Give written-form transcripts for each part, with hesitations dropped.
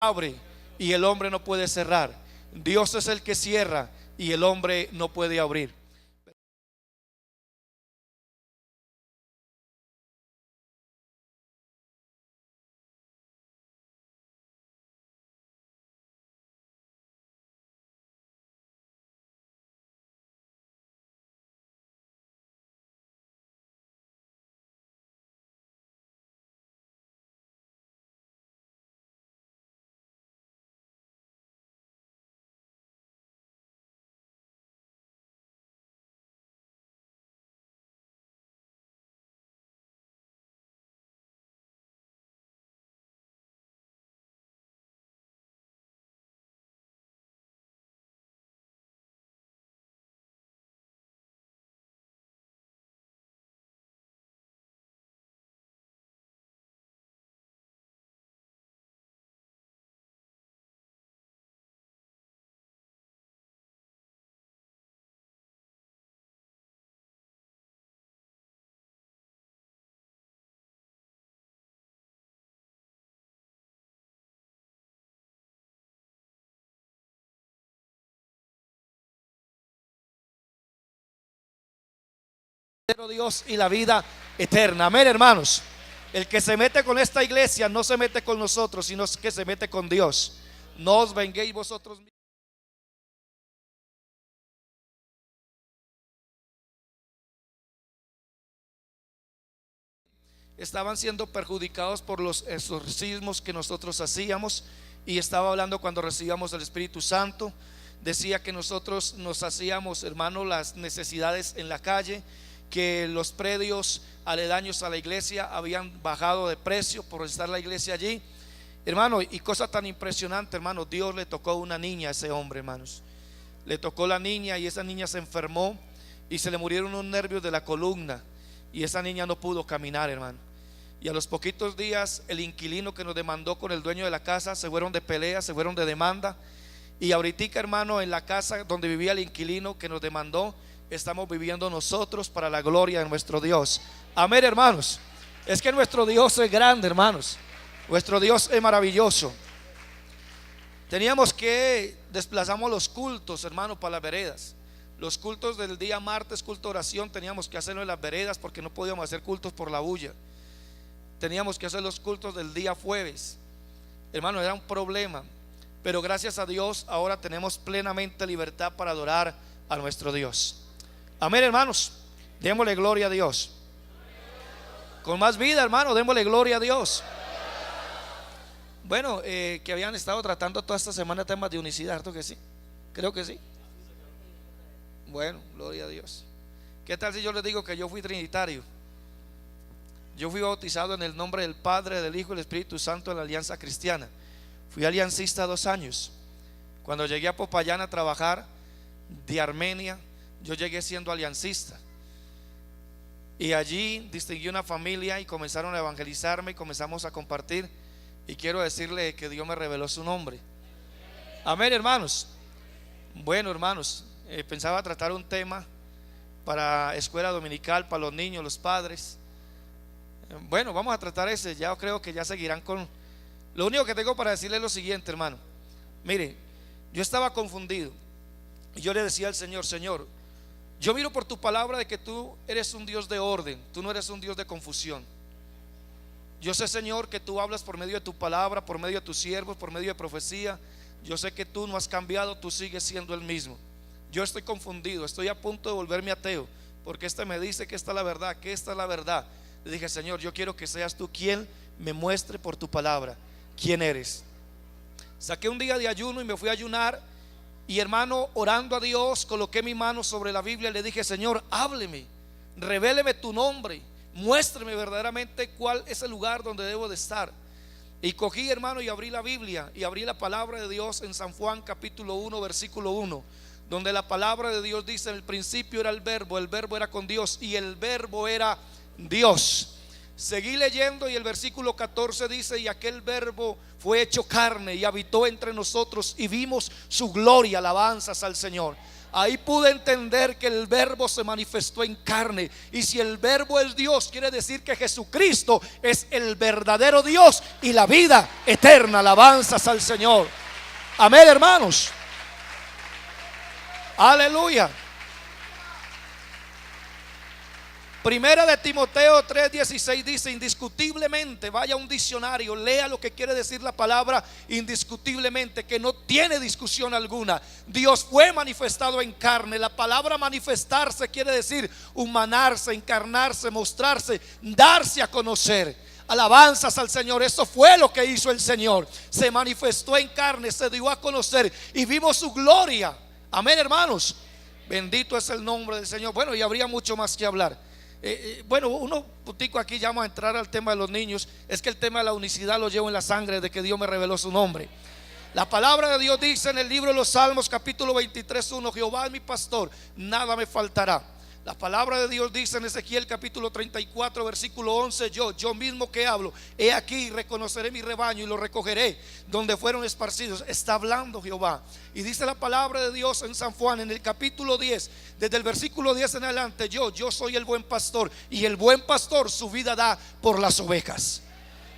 abre y el hombre no puede cerrar. Dios es el que cierra y el hombre no puede abrir. Dios y la vida eterna. Amén, hermanos. El que se mete con esta iglesia no se mete con nosotros, sino que se mete con Dios. No os venguéis vosotros mismos. Estaban siendo perjudicados por los exorcismos que nosotros hacíamos, y estaba hablando cuando recibíamos el Espíritu Santo. Decía que nosotros nos hacíamos, hermano, las necesidades en la calle, que los predios aledaños a la iglesia habían bajado de precio por estar la iglesia allí, hermano. Y cosa tan impresionante, hermano, Dios le tocó una niña a ese hombre, hermanos. Le tocó la niña y esa niña se enfermó y se le murieron unos nervios de la columna y esa niña no pudo caminar, hermano. Y a los poquitos días el inquilino que nos demandó con el dueño de la casa se fueron de pelea, se fueron de demanda. Y ahorita, hermano, en la casa donde vivía el inquilino que nos demandó, estamos viviendo nosotros para la gloria de nuestro Dios. Amén, hermanos. Es que nuestro Dios es grande, hermanos. Nuestro Dios es maravilloso. Teníamos que desplazamos los cultos, hermano, para las veredas. Los cultos del día martes, culto de oración, teníamos que hacerlo en las veredas porque no podíamos hacer cultos por la bulla. Teníamos que hacer los cultos del día jueves, hermano, era un problema. Pero gracias a Dios ahora tenemos plenamente libertad para adorar a nuestro Dios. Amén, hermanos. Démosle gloria a Dios. Con más vida, hermano, démosle gloria a Dios. Bueno, que habían estado tratando toda esta semana temas de unicidad, ¿cierto que sí? Creo que sí. Bueno, gloria a Dios. ¿Qué tal si yo les digo que yo fui trinitario? Yo fui bautizado en el nombre del Padre, del Hijo y del Espíritu Santo en la Alianza Cristiana. Fui aliancista 2 años. Cuando llegué a Popayán a trabajar de Armenia, yo llegué siendo aliancista. Y allí distinguí una familia y comenzaron a evangelizarme y comenzamos a compartir. Y quiero decirle que Dios me reveló su nombre. Amén, hermanos. Bueno, hermanos, pensaba tratar un tema para escuela dominical, para los niños, los padres. Bueno, vamos a tratar ese. Ya creo que ya seguirán con. Lo único que tengo para decirle es lo siguiente, hermano. Mire, yo estaba confundido y yo le decía al Señor: Señor, yo miro por tu palabra de que tú eres un Dios de orden, tú no eres un Dios de confusión. Yo sé, Señor, que tú hablas por medio de tu palabra, por medio de tus siervos, por medio de profecía. Yo sé que tú no has cambiado, tú sigues siendo el mismo. Yo estoy confundido, estoy a punto de volverme ateo, porque este me dice que esta es la verdad, que esta es la verdad. Le dije: Señor, yo quiero que seas tú quien me muestre por tu palabra quién eres. Saqué un día de ayuno y me fui a ayunar. Y, hermano, orando a Dios, coloqué mi mano sobre la Biblia y le dije: Señor, hábleme, revéleme tu nombre, muéstreme verdaderamente cuál es el lugar donde debo de estar. Y cogí, hermano, y abrí la Biblia y abrí la palabra de Dios en San Juan capítulo 1 versículo 1, donde la palabra de Dios dice: en el principio era el verbo era con Dios y el verbo era Dios. Seguí leyendo y el versículo 14 dice: y aquel verbo fue hecho carne y habitó entre nosotros y vimos su gloria, alabanzas al Señor. Ahí pude entender que el verbo se manifestó en carne. Y si el verbo es Dios, quiere decir que Jesucristo es el verdadero Dios y la vida eterna. Alabanzas al Señor. Amén, hermanos. Aleluya. Primera de Timoteo 3:16 dice: indiscutiblemente, vaya a un diccionario, lea lo que quiere decir la palabra indiscutiblemente, que no tiene discusión alguna. Dios fue manifestado en carne. La palabra manifestarse quiere decir humanarse, encarnarse, mostrarse, darse a conocer. Alabanzas al Señor. Eso fue lo que hizo el Señor. Se manifestó en carne, se dio a conocer y vimos su gloria. Amén, hermanos. Bendito es el nombre del Señor. Bueno, y habría mucho más que hablar. Bueno, uno putico aquí, ya vamos a entrar al tema de los niños. Es que el tema de la unicidad lo llevo en la sangre de que Dios me reveló su nombre. La palabra de Dios dice en el libro de los Salmos, capítulo 23:1: Jehová es mi pastor, nada me faltará. La palabra de Dios dice en Ezequiel capítulo 34 versículo 11: yo mismo que hablo, he aquí reconoceré mi rebaño y lo recogeré donde fueron esparcidos. Está hablando Jehová. Y dice la palabra de Dios en San Juan, en el capítulo 10, desde el versículo 10 en adelante: yo soy el buen pastor, y el buen pastor su vida da por las ovejas.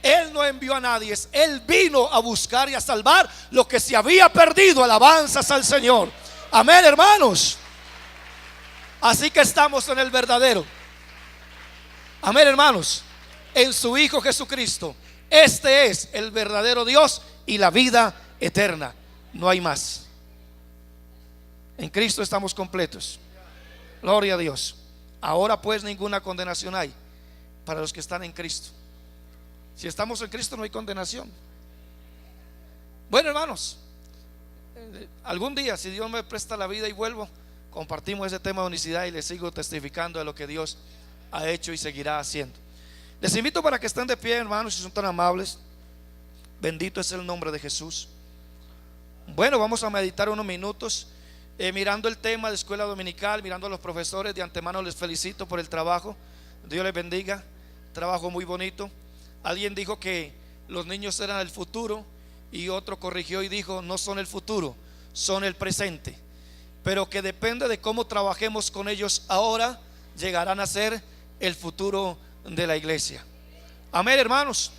Él no envió a nadie, Él vino a buscar y a salvar lo que se había perdido. Alabanzas al Señor. Amén, hermanos. Así que estamos en el verdadero. Amén, hermanos. En su Hijo Jesucristo. Este es el verdadero Dios y la vida eterna. No hay más. En Cristo estamos completos. Gloria a Dios. Ahora pues ninguna condenación hay para los que están en Cristo. Si estamos en Cristo no hay condenación. Bueno, hermanos, algún día, si Dios me presta la vida y vuelvo, compartimos ese tema de unicidad y les sigo testificando de lo que Dios ha hecho y seguirá haciendo. Les invito para que estén de pie, hermanos, si son tan amables. Bendito es el nombre de Jesús. Bueno, vamos a meditar unos minutos mirando el tema de escuela dominical, mirando a los profesores. De antemano les felicito por el trabajo. Dios les bendiga. Trabajo muy bonito. Alguien dijo que los niños eran el futuro y otro corrigió y dijo: no son el futuro, son el presente. Pero que depende de cómo trabajemos con ellos ahora, llegarán a ser el futuro de la iglesia. Amén, hermanos.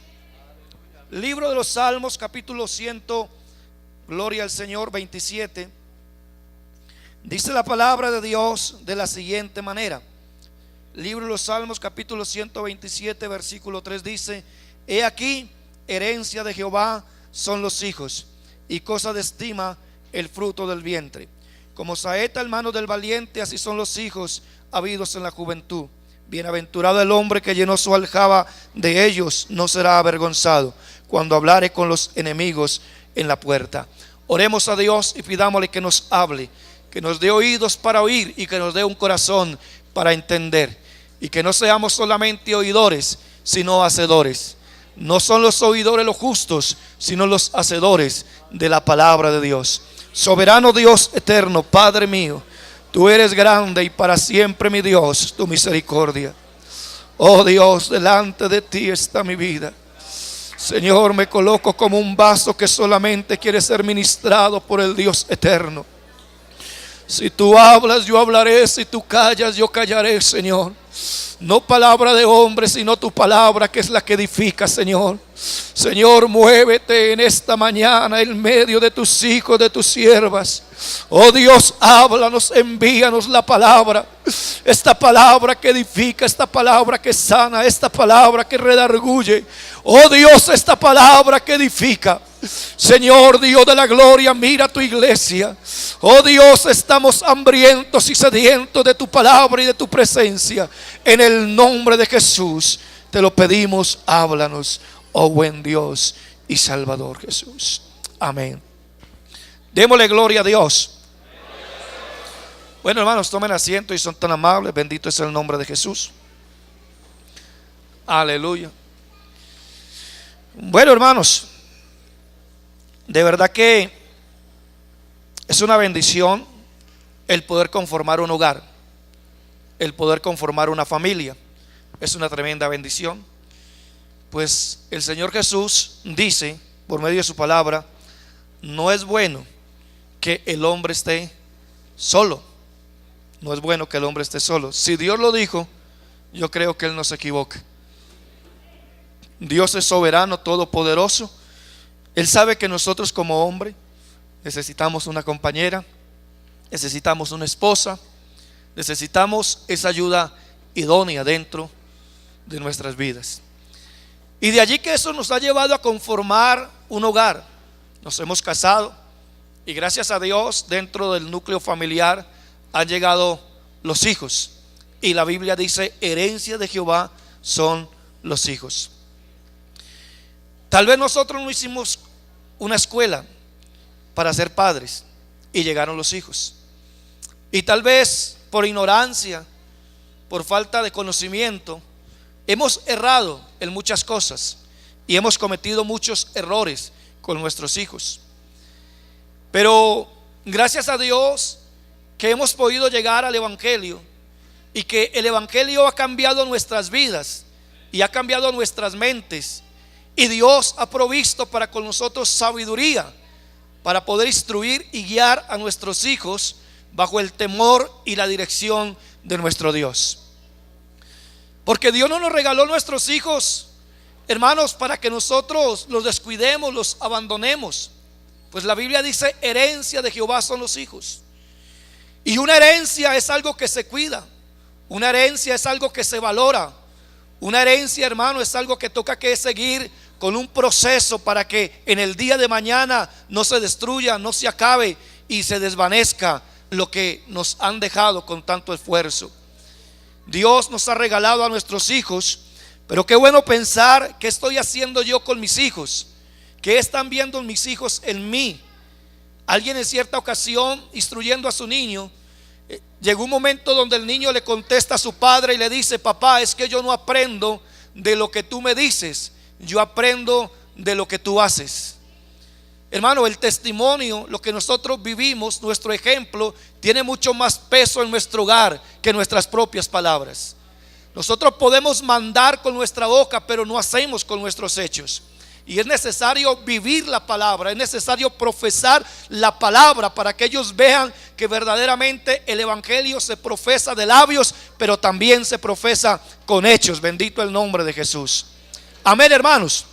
Libro de los Salmos, capítulo 100, gloria al Señor, 27. Dice la palabra de Dios de la siguiente manera. Libro de los Salmos, capítulo 127, versículo 3 dice: he aquí, herencia de Jehová son los hijos, y cosa de estima el fruto del vientre. Como saeta en mano del valiente, así son los hijos habidos en la juventud. Bienaventurado el hombre que llenó su aljaba de ellos, no será avergonzado cuando hablare con los enemigos en la puerta. Oremos a Dios y pidámosle que nos hable, que nos dé oídos para oír y que nos dé un corazón para entender, y que no seamos solamente oidores, sino hacedores. No son los oidores los justos, sino los hacedores de la palabra de Dios. Soberano Dios eterno, Padre mío, tú eres grande y para siempre, mi Dios, tu misericordia. Oh Dios, delante de ti está mi vida. Señor, me coloco como un vaso que solamente quiere ser ministrado por el Dios eterno. Si tú hablas, yo hablaré. Si tú callas, yo callaré, Señor. No palabra de hombre, sino tu palabra, que es la que edifica, Señor. Señor, muévete en esta mañana en medio de tus hijos, de tus siervas. Oh Dios, háblanos, envíanos la palabra. Esta palabra que edifica, esta palabra que sana, esta palabra que redarguye. Oh Dios, esta palabra que edifica. Señor Dios de la gloria, mira tu iglesia. Oh Dios, estamos hambrientos y sedientos de tu palabra y de tu presencia. En el nombre de Jesús te lo pedimos, háblanos, oh buen Dios y Salvador Jesús. Amén. Démosle gloria a Dios. Bueno, hermanos, tomen asiento y son tan amables. Bendito es el nombre de Jesús. Aleluya. Bueno, hermanos, de verdad que es una bendición el poder conformar un hogar, el poder conformar una familia. Es una tremenda bendición. Pues el Señor Jesús dice por medio de su palabra: no es bueno que el hombre esté solo. No es bueno que el hombre esté solo. Si Dios lo dijo, yo creo que Él no se equivoca. Dios es soberano, todopoderoso. Él sabe que nosotros como hombre necesitamos una compañera, necesitamos una esposa, necesitamos esa ayuda idónea dentro de nuestras vidas. Y de allí que eso nos ha llevado a conformar un hogar. Nos hemos casado y gracias a Dios dentro del núcleo familiar han llegado los hijos. Y la Biblia dice: herencia de Jehová son los hijos. Tal vez nosotros no hicimos una escuela para ser padres y llegaron los hijos. Y tal vez por ignorancia, por falta de conocimiento, hemos errado en muchas cosas y hemos cometido muchos errores con nuestros hijos. Pero gracias a Dios que hemos podido llegar al Evangelio y que el Evangelio ha cambiado nuestras vidas y ha cambiado nuestras mentes, y Dios ha provisto para con nosotros sabiduría para poder instruir y guiar a nuestros hijos bajo el temor y la dirección de nuestro Dios. Porque Dios no nos regaló nuestros hijos, hermanos, para que nosotros los descuidemos, los abandonemos. Pues la Biblia dice: herencia de Jehová son los hijos. Y una herencia es algo que se cuida, una herencia es algo que se valora, una herencia, hermano, es algo que toca que seguir con un proceso para que en el día de mañana no se destruya, no se acabe y se desvanezca lo que nos han dejado con tanto esfuerzo. Dios nos ha regalado a nuestros hijos, pero qué bueno pensar: ¿qué estoy haciendo yo con mis hijos? ¿Qué están viendo mis hijos en mí? Alguien en cierta ocasión, instruyendo a su niño, llegó un momento donde el niño le contesta a su padre y le dice: papá, es que yo no aprendo de lo que tú me dices, yo aprendo de lo que tú haces. Hermano, el testimonio, lo que nosotros vivimos, nuestro ejemplo, tiene mucho más peso en nuestro hogar que nuestras propias palabras. Nosotros podemos mandar con nuestra boca, pero no hacemos con nuestros hechos. Y es necesario vivir la palabra, es necesario profesar la palabra para que ellos vean que verdaderamente el evangelio se profesa de labios, pero también se profesa con hechos. Bendito el nombre de Jesús. Amén, hermanos.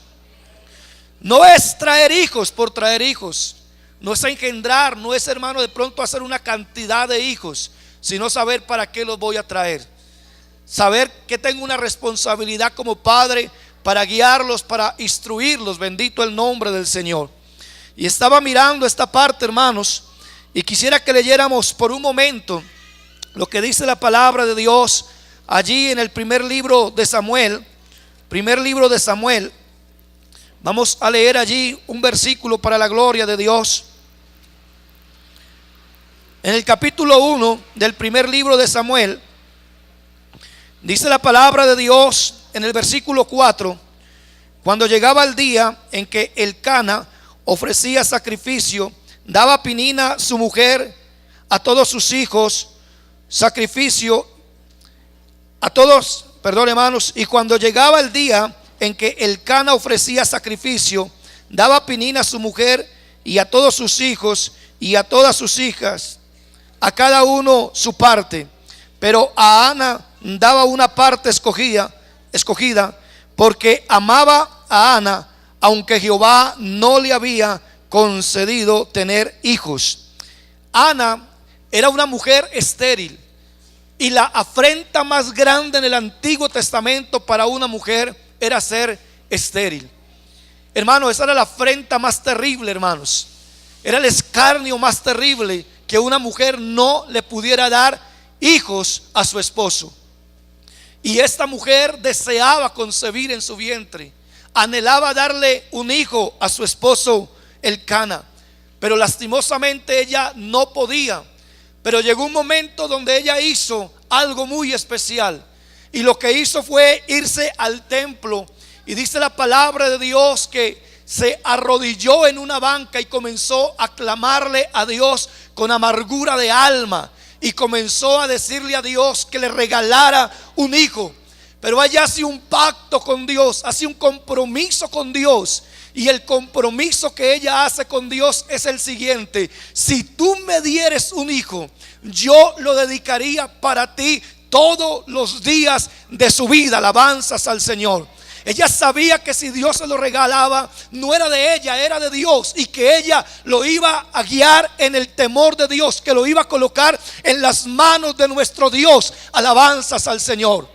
No es traer hijos por traer hijos, no es engendrar, no es, hermano, de pronto hacer una cantidad de hijos, sino saber para qué los voy a traer. Saber que tengo una responsabilidad como padre para guiarlos, para instruirlos. Bendito el nombre del Señor. Y estaba mirando esta parte, hermanos, y quisiera que leyéramos por un momento lo que dice la palabra de Dios allí en el primer libro de Samuel. Primer libro de Samuel. Vamos a leer allí un versículo para la gloria de Dios. En el capítulo 1 del primer libro de Samuel, dice la palabra de Dios en el versículo 4: cuando llegaba el día en que Elcana ofrecía sacrificio, daba Penina su mujer a todos sus hijos sacrificio, a todos, perdón, hermanos. Y cuando llegaba el día en que Elcana ofrecía sacrificio, daba Penina a su mujer y a todos sus hijos y a todas sus hijas, a cada uno su parte. Pero a Ana daba una parte escogida, porque amaba a Ana, aunque Jehová no le había concedido tener hijos. Ana era una mujer estéril, y la afrenta más grande en el Antiguo Testamento para una mujer era ser estéril. Hermano, esa era la afrenta más terrible, hermanos. Era el escarnio más terrible, que una mujer no le pudiera dar hijos a su esposo. Y esta mujer deseaba concebir en su vientre, anhelaba darle un hijo a su esposo Elcana, pero lastimosamente ella no podía. Pero llegó un momento donde ella hizo algo muy especial, y lo que hizo fue irse al templo. Y dice la palabra de Dios que se arrodilló en una banca y comenzó a clamarle a Dios con amargura de alma, y comenzó a decirle a Dios que le regalara un hijo. Pero ella hace un pacto con Dios, hace un compromiso con Dios, Y el compromiso que ella hace con Dios es el siguiente: si tú me dieres un hijo, yo lo dedicaría para ti todos los días de su vida. Alabanzas al Señor. Ella sabía que si Dios se lo regalaba, no era de ella, era de Dios, y que ella lo iba a guiar en el temor de Dios, que lo iba a colocar en las manos de nuestro Dios. Alabanzas al Señor.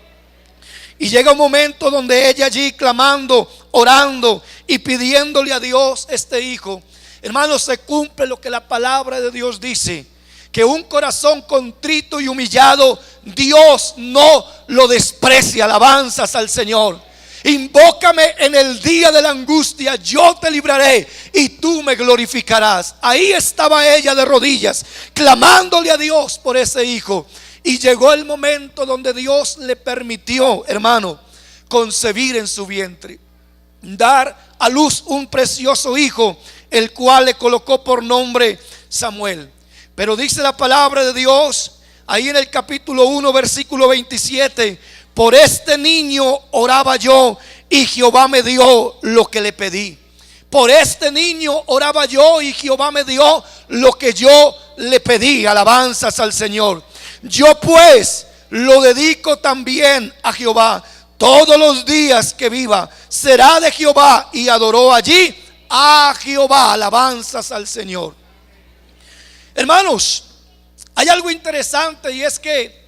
Y llega un momento donde ella allí clamando, orando y pidiéndole a Dios este hijo. Hermanos, se cumple lo que la palabra de Dios dice: que un corazón contrito y humillado Dios no lo desprecia. Alabanzas al Señor. Invócame en el día de la angustia, yo te libraré y tú me glorificarás. Ahí estaba ella de rodillas, clamándole a Dios por ese hijo. Y llegó el momento donde Dios le permitió, hermano, concebir en su vientre, dar a luz un precioso hijo, el cual le colocó por nombre Samuel. Pero dice la palabra de Dios ahí en el capítulo 1 versículo 27: por este niño oraba yo y Jehová me dio lo que le pedí. Por este niño oraba yo y Jehová me dio lo que yo le pedí. Alabanzas al Señor. Yo pues lo dedico también a Jehová. Todos los días que viva será de Jehová. Y adoró allí a Jehová. Alabanzas al Señor. Hermanos, hay algo interesante, y es que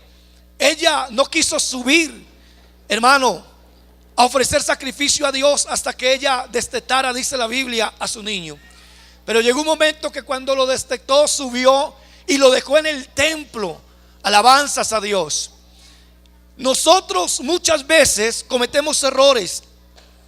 ella no quiso subir, hermano, a ofrecer sacrificio a Dios hasta que ella destetara, dice la Biblia, a su niño. Pero llegó un momento que cuando lo destetó, subió y lo dejó en el templo. Alabanzas a Dios. Nosotros muchas veces cometemos errores,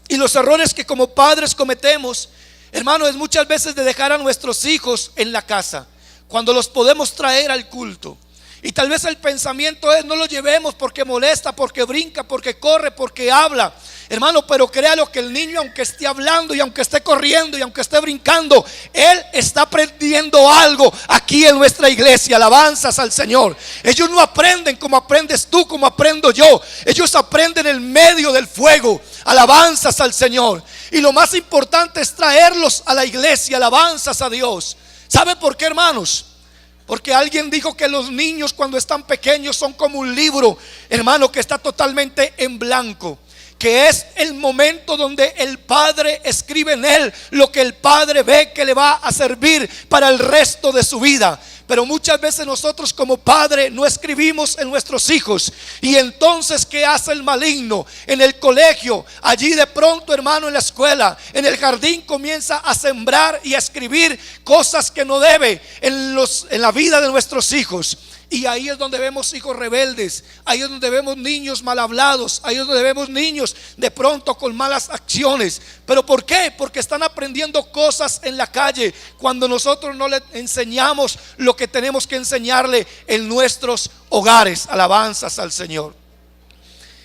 y los errores que como padres cometemos, hermano, es muchas veces de dejar a nuestros hijos en la casa cuando los podemos traer al culto. Y tal vez el pensamiento es: no lo llevemos porque molesta, porque brinca, porque corre, porque habla. Hermano, pero créalo que el niño, aunque esté hablando y aunque esté corriendo y aunque esté brincando, él está aprendiendo algo aquí en nuestra iglesia. Alabanzas al Señor. Ellos no aprenden como aprendes tú, como aprendo yo. Ellos aprenden en medio del fuego. Alabanzas al Señor. Y lo más importante es traerlos a la iglesia. Alabanzas a Dios. ¿Sabe por qué, hermanos? Porque alguien dijo que los niños cuando están pequeños son como un libro, hermano, que está totalmente en blanco, que es el momento donde el padre escribe en él lo que el padre ve que le va a servir para el resto de su vida. Pero muchas veces nosotros como padre no escribimos en nuestros hijos. Y entonces, ¿qué hace el maligno? En el colegio, allí de pronto, hermano, en la escuela, en el jardín, comienza a sembrar y a escribir cosas que no debe en la vida de nuestros hijos. Y ahí es donde vemos hijos rebeldes. Ahí es donde vemos niños mal hablados. Ahí es donde vemos niños de pronto con malas acciones. ¿Pero por qué? Porque están aprendiendo cosas en la calle cuando nosotros no le enseñamos lo que tenemos que enseñarle en nuestros hogares. Alabanzas al Señor.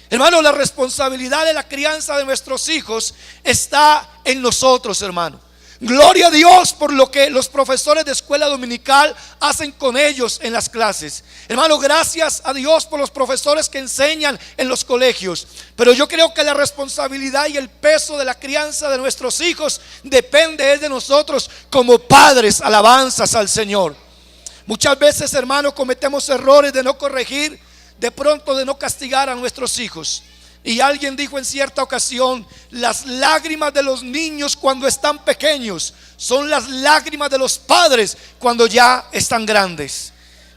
Hermano, la responsabilidad de la crianza de nuestros hijos está en nosotros, hermano. Gloria a Dios por lo que los profesores de escuela dominical hacen con ellos en las clases. Hermano, gracias a Dios por los profesores que enseñan en los colegios. Pero yo creo que la responsabilidad y el peso de la crianza de nuestros hijos depende de nosotros como padres. Alabanzas al Señor. Muchas veces, hermano, cometemos errores de no corregir, de pronto de no castigar a nuestros hijos. Y alguien dijo en cierta ocasión: las lágrimas de los niños cuando están pequeños son las lágrimas de los padres cuando ya están grandes.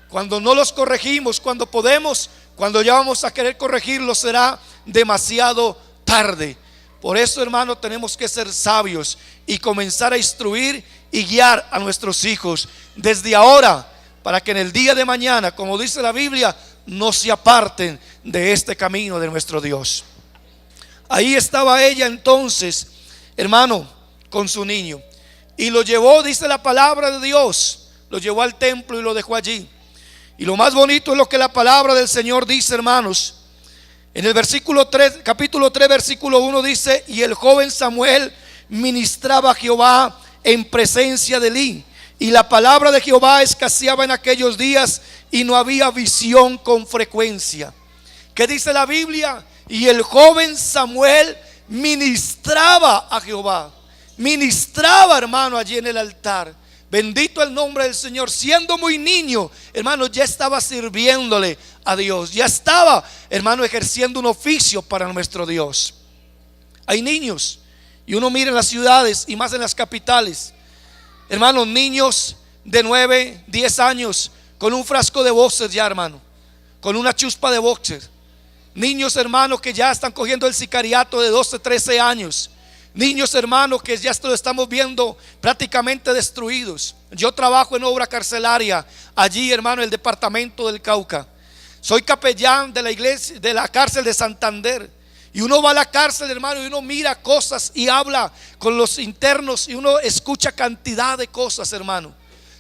Cuando no los corregimos, cuando podemos, cuando ya vamos a querer corregirlos, será demasiado tarde. Por eso, hermano, tenemos que ser sabios y comenzar a instruir y guiar a nuestros hijos desde ahora, para que en el día de mañana, como dice la Biblia, no se aparten de este camino de nuestro Dios. Ahí estaba ella entonces, hermano, con su niño, y lo llevó, dice la palabra de Dios, lo llevó al templo y lo dejó allí. Y lo más bonito es lo que la palabra del Señor dice, hermanos. En el versículo 3, capítulo 3, versículo 1 dice: y el joven Samuel ministraba a Jehová en presencia de Elí, y la palabra de Jehová escaseaba en aquellos días, y no había visión con frecuencia. ¿Qué dice la Biblia? Y el joven Samuel ministraba a Jehová. ministraba, hermano, allí en el altar. Bendito el nombre del Señor. Siendo muy niño, hermano, ya estaba sirviéndole a Dios. Ya estaba, hermano, ejerciendo un oficio para nuestro Dios. Hay niños, y uno mira en las ciudades y más en las capitales, hermanos, niños de 9, 10 años con un frasco de boxer ya, hermano, con una chuspa de boxer. Niños, hermanos, que ya están cogiendo el sicariato de 12, 13 años. Niños, hermanos, que ya lo estamos viendo prácticamente destruidos. Yo trabajo en obra carcelaria allí, hermano, en el departamento del Cauca. Soy capellán de la iglesia, de la cárcel de Santander. Y uno va a la cárcel, hermano, y uno mira cosas y habla con los internos y uno escucha cantidad de cosas, hermano.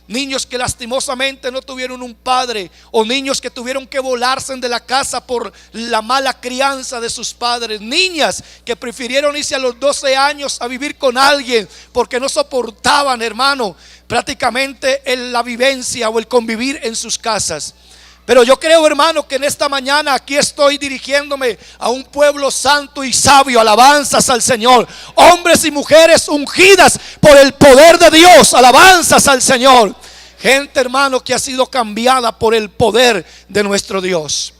Niños que lastimosamente no tuvieron un padre, o niños que tuvieron que volarse de la casa por la mala crianza de sus padres. Niñas que prefirieron irse a los 12 años a vivir con alguien porque no soportaban, hermano, prácticamente la vivencia o el convivir en sus casas. Pero yo creo, hermano, que en esta mañana aquí estoy dirigiéndome a un pueblo santo y sabio. Alabanzas al Señor. Hombres y mujeres ungidas por el poder de Dios. Alabanzas al Señor. Gente, hermano, que ha sido cambiada por el poder de nuestro Dios.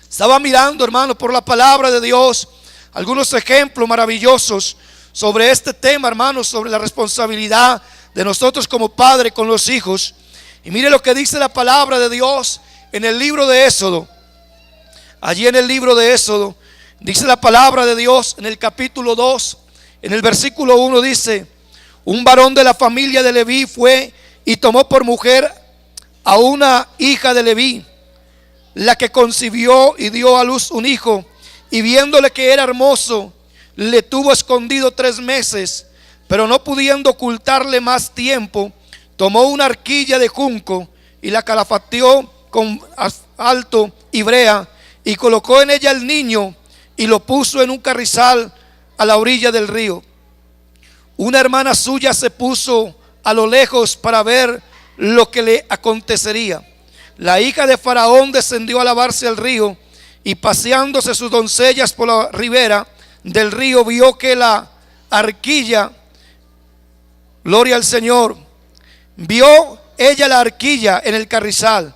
Estaba mirando, hermano, por la palabra de Dios algunos ejemplos maravillosos sobre este tema, hermano, sobre la responsabilidad de nosotros como padres con los hijos. Y mire lo que dice la palabra de Dios en el libro de Éxodo. Allí en el libro de Éxodo dice la palabra de Dios en el capítulo 2, en el versículo 1 dice: un varón de la familia de Leví fue y tomó por mujer a una hija de Leví, la que concibió y dio a luz un hijo, y viéndole que era hermoso, le tuvo escondido 3 meses, pero no pudiendo ocultarle más tiempo, tomó una arquilla de junco y la calafateó con asfalto y brea, y colocó en ella el niño y lo puso en un carrizal a la orilla del río. Una hermana suya se puso a lo lejos para ver lo que le acontecería. La hija de Faraón descendió a lavarse al río, y paseándose sus doncellas por la ribera del río, vio que la arquilla, gloria al Señor, vio ella la arquilla en el carrizal,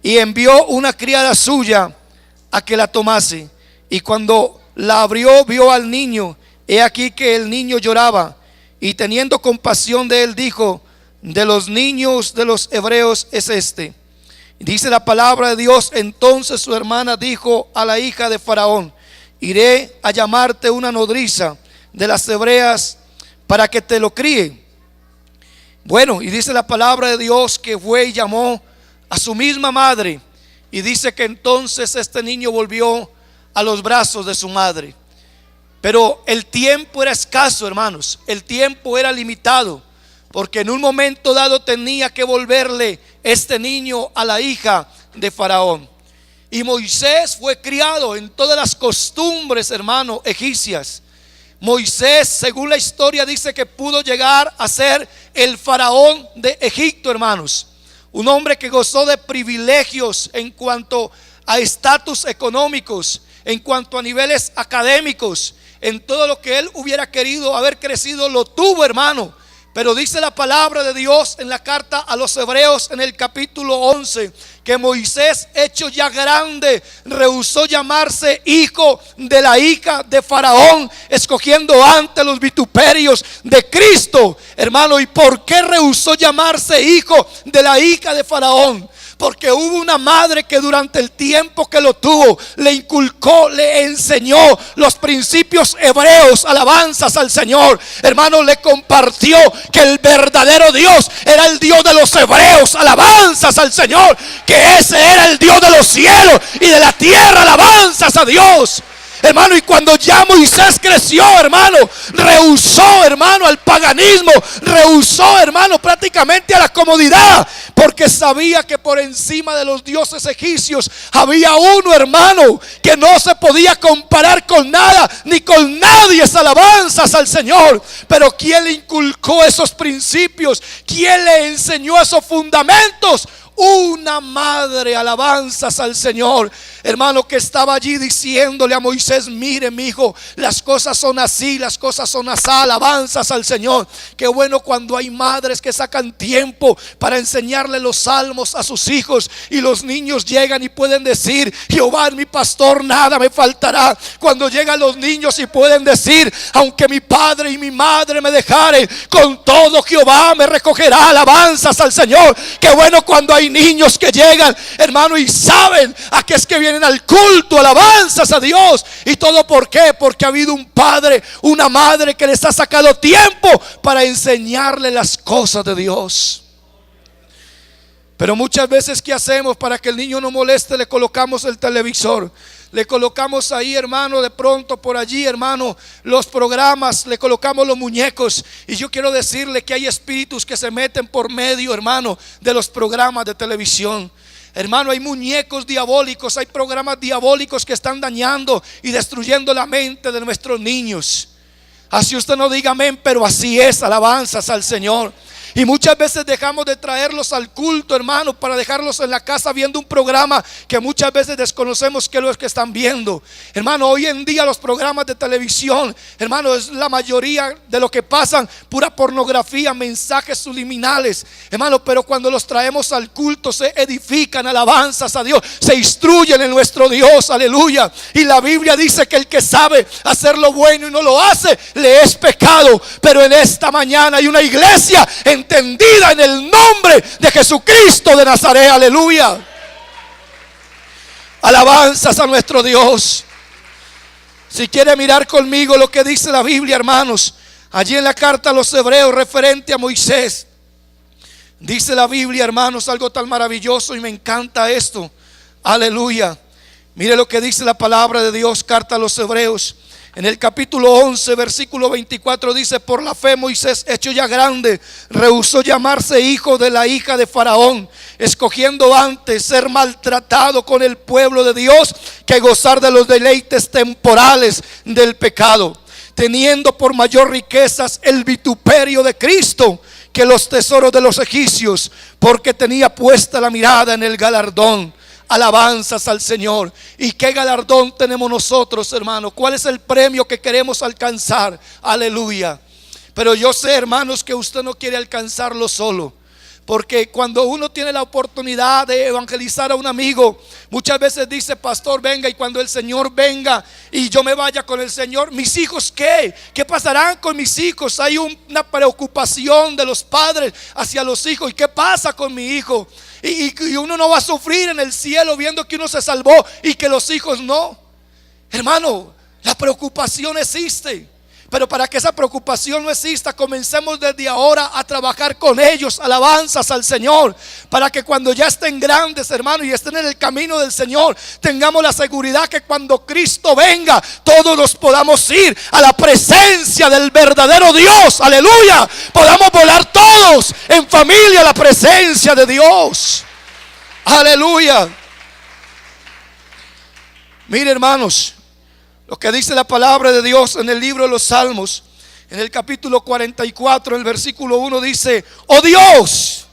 y envió una criada suya a que la tomase. Y cuando la abrió, vio al niño. He aquí que el niño lloraba, y teniendo compasión de él, dijo: de los niños de los hebreos es este. Dice la palabra de Dios: entonces su hermana dijo a la hija de Faraón: iré a llamarte una nodriza de las hebreas para que te lo críe. Bueno, y dice la palabra de Dios que fue y llamó a su misma madre, y dice que entonces este niño volvió a los brazos de su madre. Pero el tiempo era escaso, hermanos. El tiempo era limitado, porque en un momento dado tenía que volverle este niño a la hija de Faraón. Y Moisés fue criado en todas las costumbres, hermano, egipcias. Moisés, según la historia, dice que pudo llegar a ser el faraón de Egipto, hermanos. Un hombre que gozó de privilegios en cuanto a estatus económicos, en cuanto a niveles académicos. En todo lo que él hubiera querido haber crecido, lo tuvo, hermano. Pero dice la palabra de Dios en la carta a los Hebreos en el capítulo 11 que Moisés, hecho ya grande, rehusó llamarse hijo de la hija de Faraón, escogiendo antes los vituperios de Cristo. Hermano, ¿y por qué rehusó llamarse hijo de la hija de Faraón? Porque hubo una madre que durante el tiempo que lo tuvo le inculcó, le enseñó los principios hebreos. Alabanzas al Señor. Hermano, le compartió que el verdadero Dios era el Dios de los hebreos. Alabanzas al Señor. Que ese era el Dios de los cielos y de la tierra. Alabanzas a Dios. Hermano, y cuando ya Moisés creció, hermano, rehusó, hermano, al paganismo, rehusó, hermano, prácticamente a la comodidad, porque sabía que por encima de los dioses egipcios había uno, hermano, que no se podía comparar con nada ni con nadie. Es alabanzas al Señor. Pero ¿quién le inculcó esos principios? ¿Quién le enseñó esos fundamentos? una madre, alabanzas al Señor, hermano, que estaba allí diciéndole a Moisés: mire, mi hijo, las cosas son así, las cosas son así. Alabanzas al Señor. Qué bueno cuando hay madres que sacan tiempo para enseñarle los salmos a sus hijos, y los niños llegan y pueden decir: Jehová es mi pastor, nada me faltará. Cuando llegan los niños y pueden decir: aunque mi padre y mi madre me dejaren, con todo Jehová me recogerá. Alabanzas al Señor. Qué bueno cuando hay niños que llegan, hermano, y saben a qué es que vienen al culto. Alabanzas a Dios. ¿Y todo por qué? Porque ha habido un padre, una madre que les ha sacado tiempo para enseñarle las cosas de Dios. Pero muchas veces, ¿qué hacemos para que el niño no moleste? Le colocamos el televisor, le colocamos ahí, hermano, de pronto por allí, hermano, los programas, le colocamos los muñecos. Y yo quiero decirle que hay espíritus que se meten por medio, hermano, de los programas de televisión. Hermano, hay muñecos diabólicos, hay programas diabólicos que están dañando y destruyendo la mente de nuestros niños. Así usted no diga amén, pero así es. Alabanzas al Señor. Y muchas veces dejamos de traerlos al culto, hermano, para dejarlos en la casa viendo un programa que muchas veces desconocemos qué es lo que están viendo. Hermano, hoy en día los programas de televisión, hermano, es la mayoría de lo que pasan pura pornografía, mensajes subliminales, hermano. Pero cuando los traemos al culto se edifican, alabanzas a Dios, se instruyen en nuestro Dios, aleluya. Y la Biblia dice que el que sabe hacer lo bueno y no lo hace, le es pecado. Pero en esta mañana hay una iglesia entendida en el nombre de Jesucristo de Nazaret, aleluya. Alabanzas a nuestro Dios. Si quiere mirar conmigo lo que dice la Biblia, hermanos, allí en la carta a los Hebreos referente a Moisés, dice la Biblia, hermanos, algo tan maravilloso, y me encanta esto, aleluya. Mire lo que dice la palabra de Dios, carta a los Hebreos. En el capítulo 11, versículo 24 dice: por la fe Moisés, hecho ya grande, rehusó llamarse hijo de la hija de Faraón, escogiendo antes ser maltratado con el pueblo de Dios que gozar de los deleites temporales del pecado, teniendo por mayor riquezas el vituperio de Cristo que los tesoros de los egipcios, porque tenía puesta la mirada en el galardón. Alabanzas al Señor. ¿Y qué galardón tenemos nosotros, hermanos? ¿Cuál es el premio que queremos alcanzar? Aleluya. Pero yo sé, hermanos, que usted no quiere alcanzarlo solo, porque cuando uno tiene la oportunidad de evangelizar a un amigo, muchas veces dice: pastor, venga, y cuando el Señor venga y yo me vaya con el Señor, ¿mis hijos qué? ¿Qué pasarán con mis hijos? Hay una preocupación de los padres hacia los hijos. ¿Y qué pasa con mi hijo? Y uno no va a sufrir en el cielo viendo que uno se salvó y que los hijos no. Hermano, la preocupación existe. Pero para que esa preocupación no exista, comencemos desde ahora a trabajar con ellos. Alabanzas al Señor. Para que cuando ya estén grandes, hermano, y estén en el camino del Señor, tengamos la seguridad que cuando Cristo venga, todos nos podamos ir a la presencia del verdadero Dios. Aleluya. Podamos volar todos en familia a la presencia de Dios. Aleluya. Mire, hermanos, lo que dice la palabra de Dios en el libro de los Salmos, en el capítulo 44, el versículo 1 dice: oh Dios,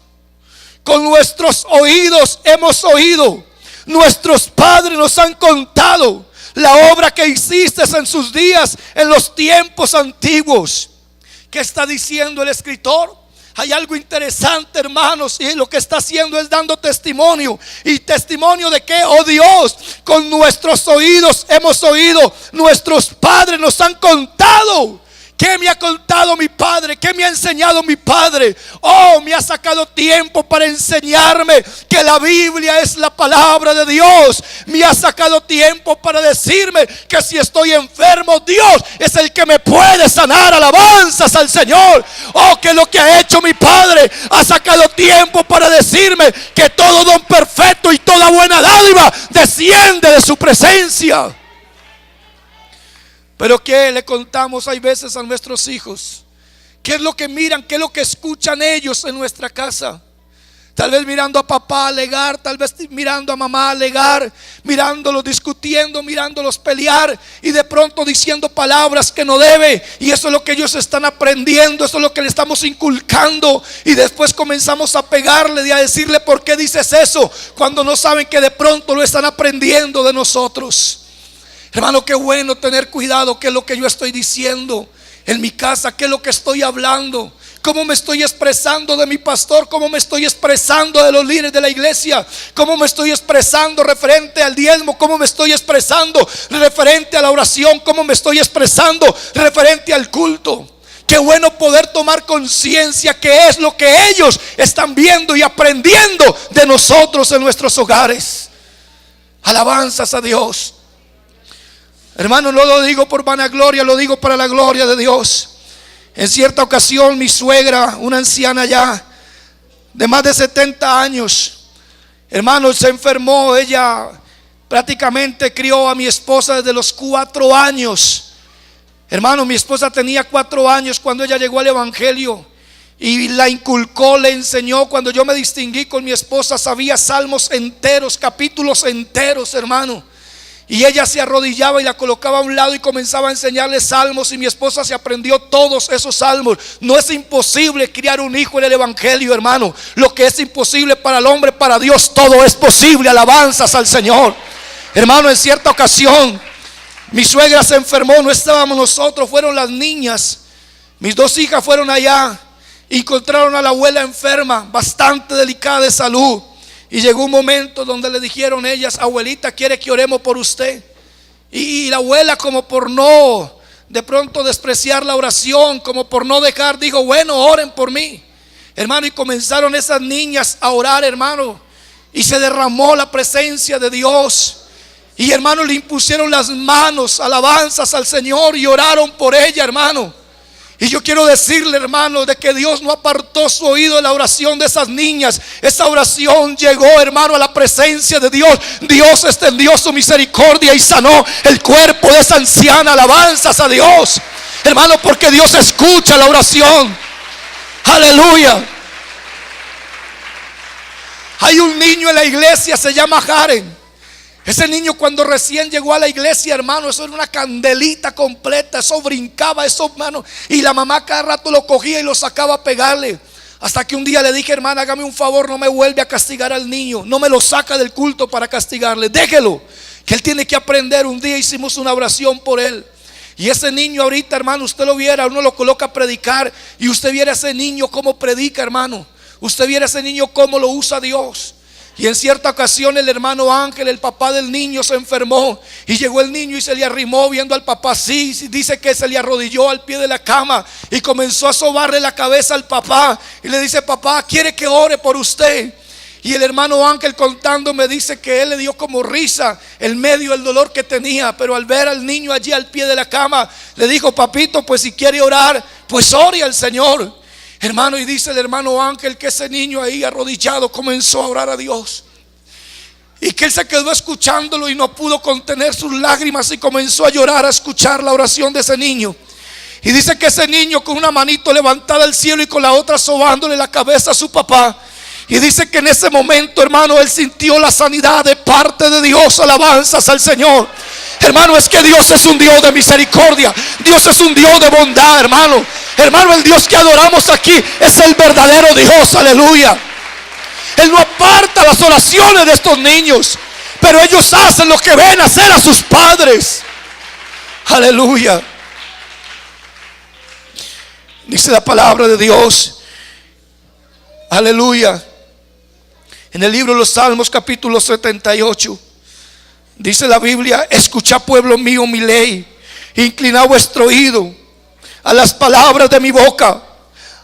con nuestros oídos hemos oído, nuestros padres nos han contado la obra que hiciste en sus días, en los tiempos antiguos. ¿Qué está diciendo el escritor? Hay algo interesante, hermanos, y lo que está haciendo es dando testimonio. ¿Y testimonio de qué? Oh Dios, con nuestros oídos hemos oído, nuestros padres nos han contado. ¿Qué me ha contado mi padre? ¿Qué me ha enseñado mi padre? Oh, me ha sacado tiempo para enseñarme que la Biblia es la palabra de Dios. Me ha sacado tiempo para decirme que si estoy enfermo, Dios es el que me puede sanar. Alabanzas al Señor. Oh, que lo que ha hecho mi padre, ha sacado tiempo para decirme que todo don perfecto y toda buena dádiva desciende de su presencia. Pero ¿qué le contamos hay veces a nuestros hijos? ¿Qué es lo que miran? ¿Qué es lo que escuchan ellos en nuestra casa? Tal vez mirando a papá alegar, tal vez mirando a mamá alegar, mirándolos discutiendo, mirándolos pelear y de pronto diciendo palabras que no debe. Y eso es lo que ellos están aprendiendo, eso es lo que le estamos inculcando. Y después comenzamos a pegarle y a decirle: ¿por qué dices eso? Cuando no saben que de pronto lo están aprendiendo de nosotros. Hermano, qué bueno tener cuidado. ¿Qué es lo que yo estoy diciendo en mi casa? ¿Qué es lo que estoy hablando? ¿Cómo me estoy expresando de mi pastor? ¿Cómo me estoy expresando de los líderes de la iglesia? ¿Cómo me estoy expresando referente al diezmo? ¿Cómo me estoy expresando referente a la oración? ¿Cómo me estoy expresando referente al culto? Qué bueno poder tomar conciencia que es lo que ellos están viendo y aprendiendo de nosotros en nuestros hogares. Alabanzas a Dios. Hermano, no lo digo por vanagloria, lo digo para la gloria de Dios. En cierta ocasión mi suegra, una anciana ya de más de 70 años, hermano, se enfermó. Ella prácticamente crió a mi esposa desde los 4 años. Hermano, mi esposa tenía 4 años cuando ella llegó al evangelio y la inculcó, le enseñó. Cuando yo me distinguí con mi esposa, sabía salmos enteros, capítulos enteros, hermano. Y ella se arrodillaba y la colocaba a un lado y comenzaba a enseñarle salmos, y mi esposa se aprendió todos esos salmos. No es imposible criar un hijo en el evangelio, hermano. Lo que es imposible para el hombre, para Dios todo es posible. Alabanzas al Señor. Hermano, en cierta ocasión mi suegra se enfermó. No estábamos nosotros, fueron las niñas. Mis 2 hijas fueron allá, encontraron a la abuela enferma, bastante delicada de salud. Y llegó un momento donde le dijeron ellas: abuelita, ¿quiere que oremos por usted? Y la abuela, como por no de pronto despreciar la oración, como por no dejar, dijo: bueno, oren por mí. Hermano, y comenzaron esas niñas a orar, hermano, y se derramó la presencia de Dios. Y hermano, le impusieron las manos, alabanzas al Señor, y oraron por ella, hermano. Y yo quiero decirle, hermano, de que Dios no apartó su oído de la oración de esas niñas. Esa oración llegó, hermano, a la presencia de Dios. Dios extendió su misericordia y sanó el cuerpo de esa anciana. Alabanzas a Dios, hermano, porque Dios escucha la oración. Aleluya. Hay un niño en la iglesia, se llama Jaren. Ese niño, cuando recién llegó a la iglesia, hermano, eso era una candelita completa. Eso brincaba, eso, hermano. Y la mamá cada rato lo cogía y lo sacaba a pegarle. Hasta que un día le dije: hermana, hágame un favor, no me vuelve a castigar al niño. No me lo saca del culto para castigarle. Déjelo, que él tiene que aprender. Un día hicimos una oración por él. Y ese niño ahorita, hermano, usted lo viera, uno lo coloca a predicar, y usted viera a ese niño cómo predica, hermano. Usted viera a ese niño cómo lo usa Dios. Y en cierta ocasión el hermano Ángel, el papá del niño, se enfermó. Y llegó el niño y se le arrimó viendo al papá así. Dice que se le arrodilló al pie de la cama y comenzó a sobarle la cabeza al papá. Y le dice: papá, ¿quiere que ore por usted? Y el hermano Ángel, contando, me dice que él le dio como risa en medio del dolor que tenía. Pero al ver al niño allí al pie de la cama, le dijo: papito, pues si quiere orar, pues ore al Señor. Hermano, y dice el hermano Ángel que ese niño ahí arrodillado comenzó a orar a Dios. Y que él se quedó escuchándolo y no pudo contener sus lágrimas y comenzó a llorar a escuchar la oración de ese niño. Y dice que ese niño, con una manito levantada al cielo y con la otra sobándole la cabeza a su papá. Y dice que en ese momento, hermano, él sintió la sanidad de parte de Dios. Alabanzas al Señor. Hermano, es que Dios es un Dios de misericordia. Dios es un Dios de bondad, hermano. Hermano, el Dios que adoramos aquí es el verdadero Dios. Aleluya. Él no aparta las oraciones de estos niños, pero ellos hacen lo que ven hacer a sus padres. Aleluya. Dice la palabra de Dios, aleluya, en el libro de los Salmos, capítulo 78, dice la Biblia: escuchad, pueblo mío, mi ley, inclinad vuestro oído a las palabras de mi boca.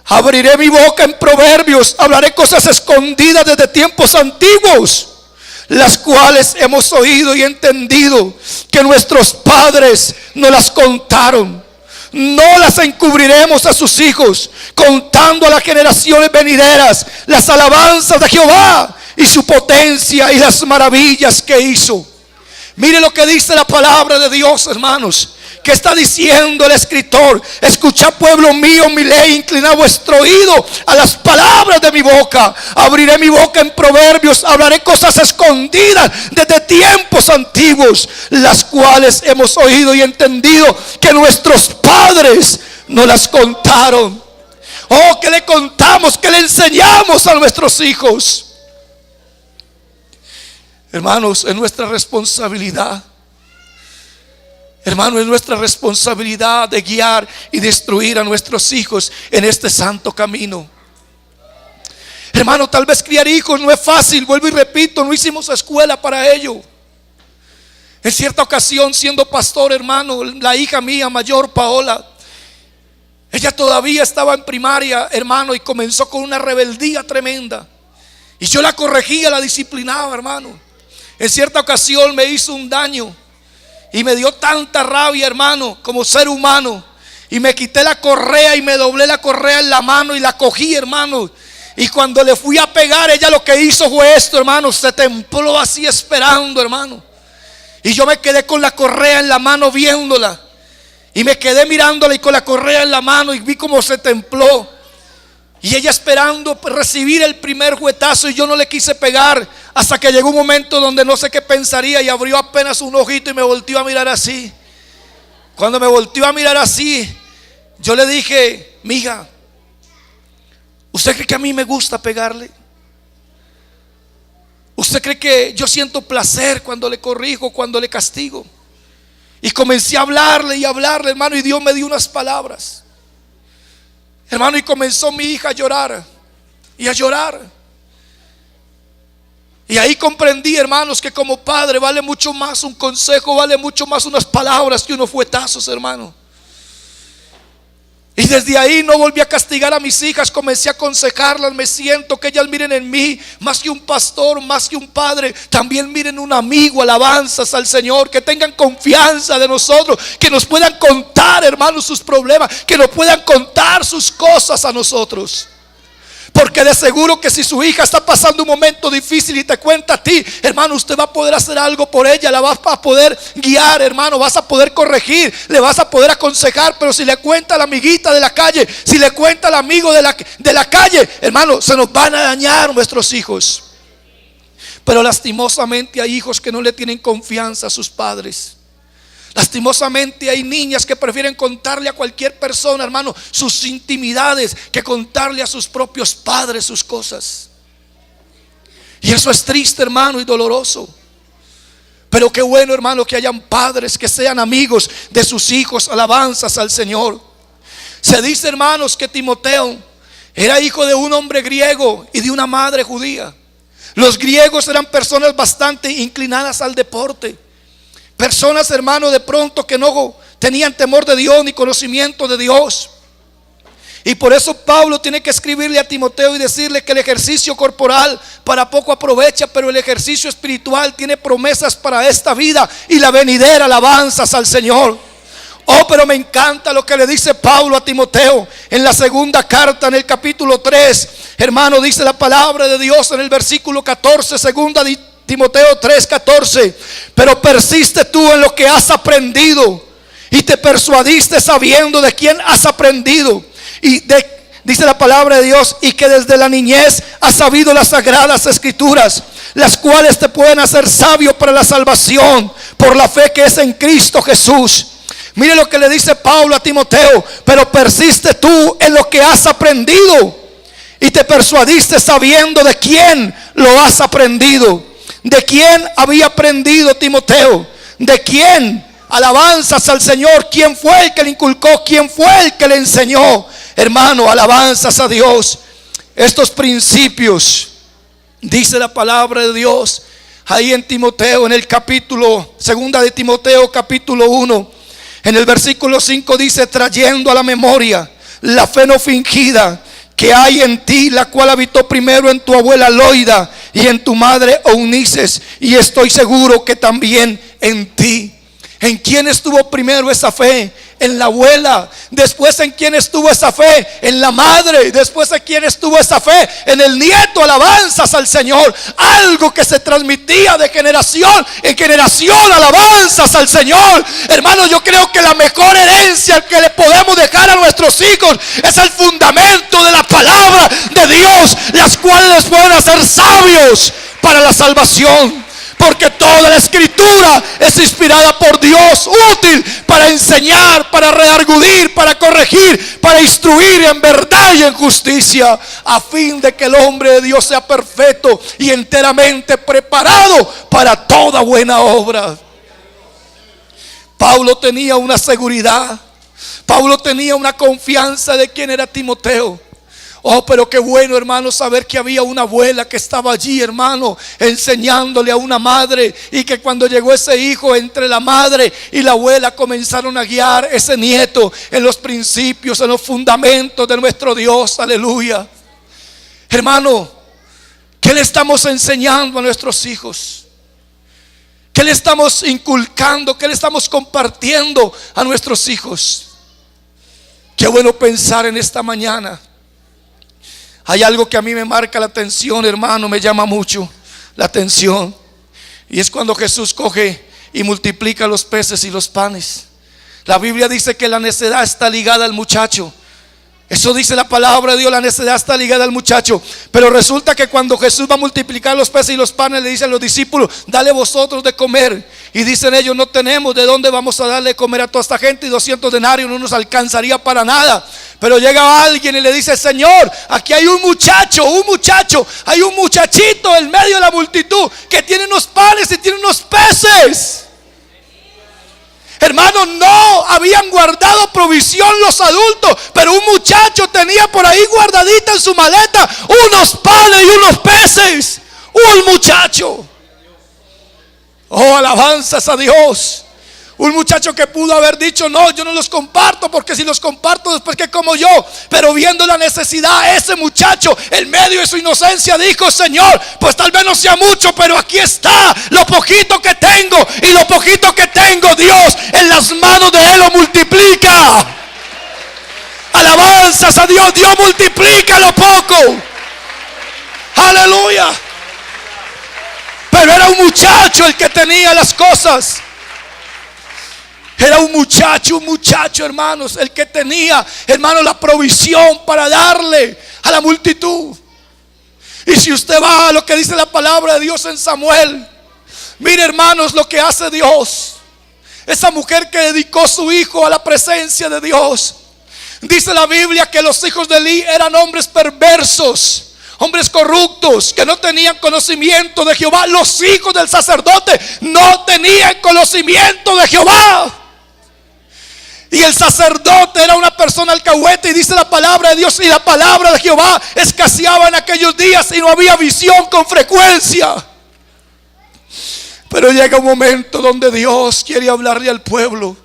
Abriré mi boca en proverbios, hablaré cosas escondidas desde tiempos antiguos, las cuales hemos oído y entendido que nuestros padres nos las contaron. No las encubriremos a sus hijos, contando a las generaciones venideras las alabanzas de Jehová y su potencia y las maravillas que hizo. Mire lo que dice la palabra de Dios, hermanos, ¿Qué está diciendo el escritor? Escuchad, pueblo mío, mi ley, inclinad vuestro oído a las palabras de mi boca. Abriré mi boca en proverbios, hablaré cosas escondidas desde tiempos antiguos, las cuales hemos oído y entendido que nuestros padres nos las contaron. Oh, que le contamos, que le enseñamos a nuestros hijos. Hermanos, es nuestra responsabilidad. Hermano, es nuestra responsabilidad de guiar y de instruir a nuestros hijos en este santo camino. Hermano, tal vez criar hijos no es fácil. Vuelvo y repito, no hicimos escuela para ello. En cierta ocasión, siendo pastor, hermano, la hija mía mayor, Paola, ella todavía estaba en primaria, hermano, y comenzó con una rebeldía tremenda. Y yo la corregía, la disciplinaba, hermano. En cierta ocasión me hizo un daño y me dio tanta rabia, hermano, como ser humano. Y me quité la correa y me doblé la correa en la mano y la cogí, hermano. Y cuando le fui a pegar, ella lo que hizo fue esto, hermano. Se templó así esperando, hermano. Y yo me quedé con la correa en la mano viéndola. Y me quedé mirándola y con la correa en la mano y vi cómo se templó. Y ella esperando recibir el primer juetazo, y yo no le quise pegar hasta que llegó un momento donde no sé qué pensaría, y abrió apenas un ojito y me volteó a mirar así. Cuando me volteó a mirar así, yo le dije: mija, ¿usted cree que a mí me gusta pegarle? ¿Usted cree que yo siento placer cuando le corrijo, cuando le castigo? Y comencé a hablarle y hablarle, hermano, y Dios me dio unas palabras, hermano, y comenzó mi hija a llorar y a llorar. Y ahí comprendí, hermanos, que como padre vale mucho más un consejo, vale mucho más unas palabras que unos fuetazos, hermano. Y desde ahí no volví a castigar a mis hijas, comencé a aconsejarlas. Me siento que ellas miren en mí más que un pastor, más que un padre, también miren un amigo. Alabanzas al Señor, que tengan confianza de nosotros, que nos puedan contar, hermanos, sus problemas, que nos puedan contar sus cosas a nosotros. Porque de seguro que si su hija está pasando un momento difícil y te cuenta a ti, hermano, usted va a poder hacer algo por ella, la vas a poder guiar, hermano, vas a poder corregir, le vas a poder aconsejar. Pero si le cuenta a la amiguita de la calle, si le cuenta al amigo de la calle, hermano, se nos van a dañar nuestros hijos. Pero lastimosamente hay hijos que no le tienen confianza a sus padres. Lastimosamente hay niñas que prefieren contarle a cualquier persona, hermano, sus intimidades, que contarle a sus propios padres sus cosas. Y eso es triste, hermano, y doloroso. Pero qué bueno, hermano, que hayan padres que sean amigos de sus hijos. Alabanzas al Señor. Se dice, hermanos, que Timoteo era hijo de un hombre griego y de una madre judía. Los griegos eran personas bastante inclinadas al deporte. Personas, hermano, de pronto que no tenían temor de Dios ni conocimiento de Dios. Y por eso Pablo tiene que escribirle a Timoteo y decirle que el ejercicio corporal para poco aprovecha, pero el ejercicio espiritual tiene promesas para esta vida y la venidera. Alabanzas al Señor. Oh, pero me encanta lo que le dice Pablo a Timoteo en la segunda carta, en el capítulo 3. Hermano, dice la palabra de Dios en el versículo 14, segunda Timoteo 3:14. Pero persiste tú en lo que has aprendido y te persuadiste sabiendo de quién has aprendido. Dice la palabra de Dios, y que desde la niñez has sabido las sagradas escrituras, las cuales te pueden hacer sabio para la salvación por la fe que es en Cristo Jesús. Mire lo que le dice Pablo a Timoteo: pero persiste tú en lo que has aprendido y te persuadiste sabiendo de quién lo has aprendido. ¿De quién había aprendido Timoteo? ¿De quién? Alabanzas al Señor. ¿Quién fue el que le inculcó? ¿Quién fue el que le enseñó? Hermano, alabanzas a Dios. Estos principios, dice la palabra de Dios ahí en Timoteo, en el capítulo, segunda de Timoteo capítulo 1, en el versículo 5 dice: trayendo a la memoria la fe no fingida que hay en ti, la cual habitó primero en tu abuela Loida y en tu madre Eunices, y estoy seguro que también en ti. ¿En quién estuvo primero esa fe? En la abuela. Después, ¿en quién estuvo esa fe? En la madre. Después, ¿en quién estuvo esa fe? En el nieto. Alabanzas al Señor. Algo que se transmitía de generación en generación. Alabanzas al Señor. Hermanos, yo creo que la mejor herencia que le podemos dejar a nuestros hijos es el fundamento de la palabra de Dios, las cuales les pueden hacer sabios para la salvación. Porque toda la escritura es inspirada por Dios, útil para enseñar, para redarguir, para corregir, para instruir en verdad y en justicia, a fin de que el hombre de Dios sea perfecto y enteramente preparado para toda buena obra. Pablo tenía una seguridad, Pablo tenía una confianza de quién era Timoteo. Oh, pero qué bueno, hermano, saber que había una abuela que estaba allí, hermano, enseñándole a una madre, y que cuando llegó ese hijo, entre la madre y la abuela comenzaron a guiar ese nieto en los principios, en los fundamentos de nuestro Dios. Aleluya. Hermano, ¿qué le estamos enseñando a nuestros hijos? ¿Qué le estamos inculcando? ¿Qué le estamos compartiendo a nuestros hijos? Qué bueno pensar en esta mañana. Hay algo que a mí me marca la atención, hermano, me llama mucho la atención. Y es cuando Jesús coge y multiplica los peces y los panes. La Biblia dice que la necedad está ligada al muchacho. Eso dice la palabra de Dios, la necedad está ligada al muchacho. Pero resulta que cuando Jesús va a multiplicar los peces y los panes, le dice a los discípulos: dale vosotros de comer. Y dicen ellos: no tenemos de dónde vamos a darle de comer a toda esta gente, y 200 denarios no nos alcanzaría para nada. Pero llega alguien y le dice: Señor, aquí hay un muchacho, hay un muchachito en medio de la multitud que tiene unos panes y tiene unos peces. Hermanos, no habían guardado provisión los adultos, pero un muchacho tenía por ahí guardadita en su maleta unos panes y unos peces. Un muchacho. Oh, alabanzas a Dios. Un muchacho que pudo haber dicho: no, yo no los comparto, porque si los comparto después que como yo. Pero viendo la necesidad, ese muchacho en medio de su inocencia dijo: Señor, pues tal vez no sea mucho, pero aquí está lo poquito que tengo. Y lo poquito que tengo, Dios en las manos de Él lo multiplica. Alabanzas a Dios. Dios multiplica lo poco. Aleluya. Pero era un muchacho el que tenía las cosas. Era un muchacho, hermanos, el que tenía, hermanos, la provisión para darle a la multitud. Y si usted va a lo que dice la palabra de Dios en Samuel, mire, hermanos, lo que hace Dios. Esa mujer que dedicó su hijo a la presencia de Dios. Dice la Biblia que los hijos de Elí eran hombres perversos, hombres corruptos, que no tenían conocimiento de Jehová. Los hijos del sacerdote no tenían conocimiento de Jehová. Y el sacerdote era una persona alcahueta, y dice la palabra de Dios, y la palabra de Jehová escaseaba en aquellos días, y no había visión con frecuencia. Pero llega un momento donde Dios quiere hablarle al pueblo.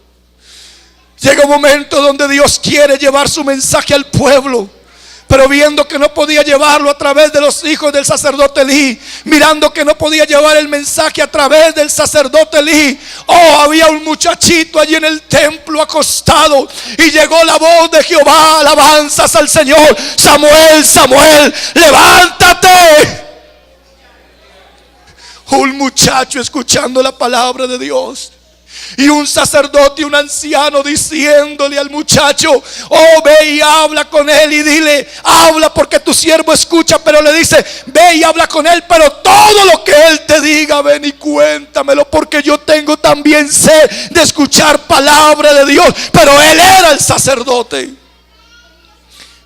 Llega un momento donde Dios quiere llevar su mensaje al pueblo. Pero viendo que no podía llevarlo a través de los hijos del sacerdote Elí, mirando que no podía llevar el mensaje a través del sacerdote Elí, oh, había un muchachito allí en el templo acostado, y llegó la voz de Jehová. Alabanzas al Señor. Samuel, Samuel, levántate. Un muchacho escuchando la palabra de Dios. Y un sacerdote y un anciano diciéndole al muchacho: oh, ve y habla con él, y dile: habla porque tu siervo escucha. Pero le dice: ve y habla con él, pero todo lo que él te diga, ven y cuéntamelo, porque yo tengo también sed de escuchar palabra de Dios. Pero él era el sacerdote.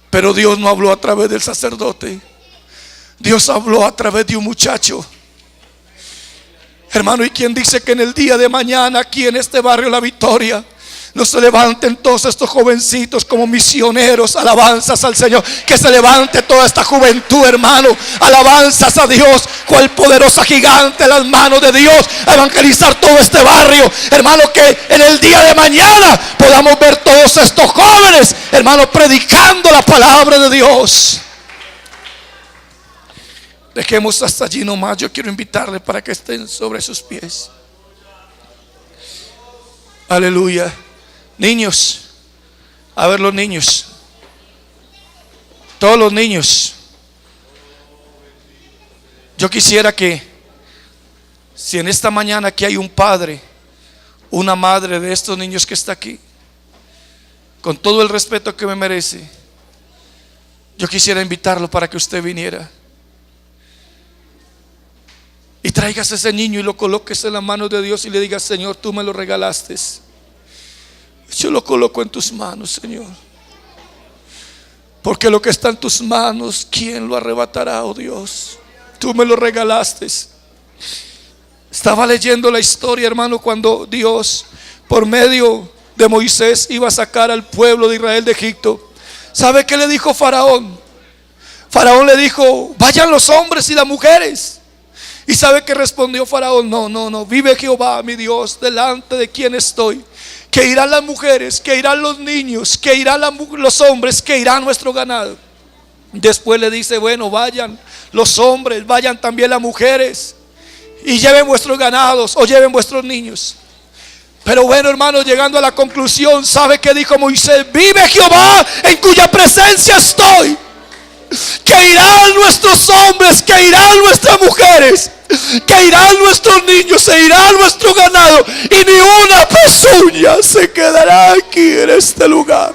Pero Dios no habló a través del sacerdote. Dios habló a través de un muchacho. Hermano, ¿y quién dice que en el día de mañana aquí en este barrio La Victoria no se levanten todos estos jovencitos como misioneros? Alabanzas al Señor. Que se levante toda esta juventud, hermano. Alabanzas a Dios, cual poderosa gigante en las manos de Dios, a evangelizar todo este barrio. Hermano, que en el día de mañana podamos ver todos estos jóvenes, hermano, predicando la palabra de Dios. Dejemos hasta allí nomás. Yo quiero invitarle para que estén sobre sus pies. Aleluya. Niños, a ver los niños. Todos los niños. Yo quisiera que, si en esta mañana aquí hay un padre, una madre de estos niños que está aquí, con todo el respeto que me merece, yo quisiera invitarlo para que usted viniera y traigas a ese niño y lo coloques en las manos de Dios y le digas: Señor, tú me lo regalaste, yo lo coloco en tus manos, Señor, porque lo que está en tus manos, ¿quién lo arrebatará, oh Dios? Tú me lo regalaste. Estaba leyendo la historia, hermano, cuando Dios, por medio de Moisés, iba a sacar al pueblo de Israel de Egipto. ¿Sabe qué le dijo Faraón? Faraón le dijo: vayan los hombres y las mujeres. ¿Y sabe qué respondió Faraón? No, vive Jehová mi Dios, delante de quien estoy, que irán las mujeres, que irán los niños, que irán los hombres, que irá nuestro ganado. Después le dice: bueno, vayan los hombres, vayan también las mujeres, y lleven vuestros ganados o lleven vuestros niños. Pero bueno, hermano, llegando a la conclusión, ¿sabe qué dijo Moisés? Vive Jehová en cuya presencia estoy, que irán nuestros hombres, que irán nuestras mujeres, que irán nuestros niños, se irá nuestro ganado, y ni una pezuña se quedará aquí en este lugar.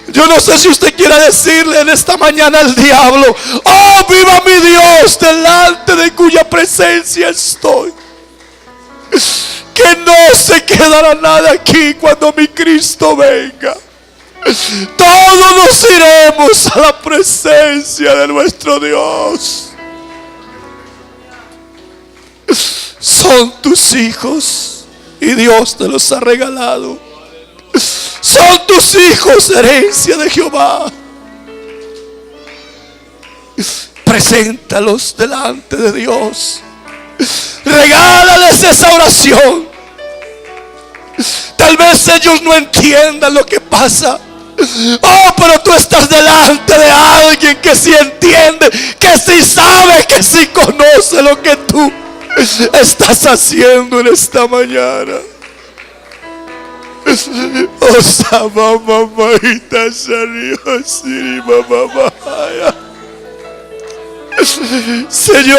Yo no sé si usted quiera decirle en esta mañana al diablo: oh, viva mi Dios, delante de cuya presencia estoy, que no se quedará nada aquí cuando mi Cristo venga. Todos nos iremos a la presencia de nuestro Dios. Son tus hijos y Dios te los ha regalado. Son tus hijos, herencia de Jehová. Preséntalos delante de Dios. Regálales esa oración. Tal vez ellos no entiendan lo que pasa. Oh, pero tú estás delante de alguien que sí entiende, que sí sabe, que sí conoce lo que tú estás haciendo en esta mañana. Oh, sama mamaita salió siri mamá. Señor,